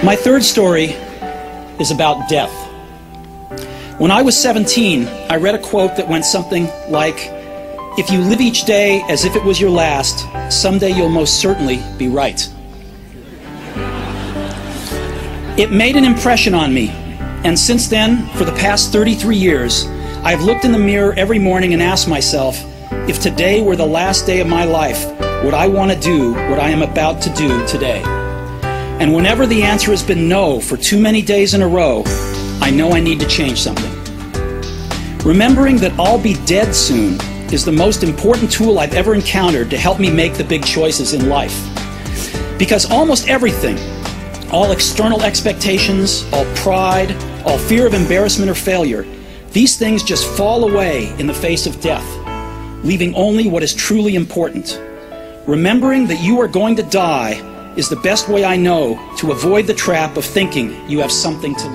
My third story is about death. When I was 17, I read a quote that went something like, "If you live each day as if it was your last, someday you'll most certainly be right." It made an impression on me, and since then, for the past 33 years, I've looked in the mirror every morning and asked myself, if today were the last day of my life, would I want to do what I am about to do today? And whenever the answer has been no for too many days in a row, I know I need to change something. Remembering that I'll be dead soon is the most important tool I've ever encountered to help me make the big choices in life. Because almost everything, all external expectations, all pride, all fear of embarrassment or failure, these things just fall away in the face of death, leaving only what is truly important. Remembering that you are going to die is the best way I know to avoid the trap of thinking you have something to lose.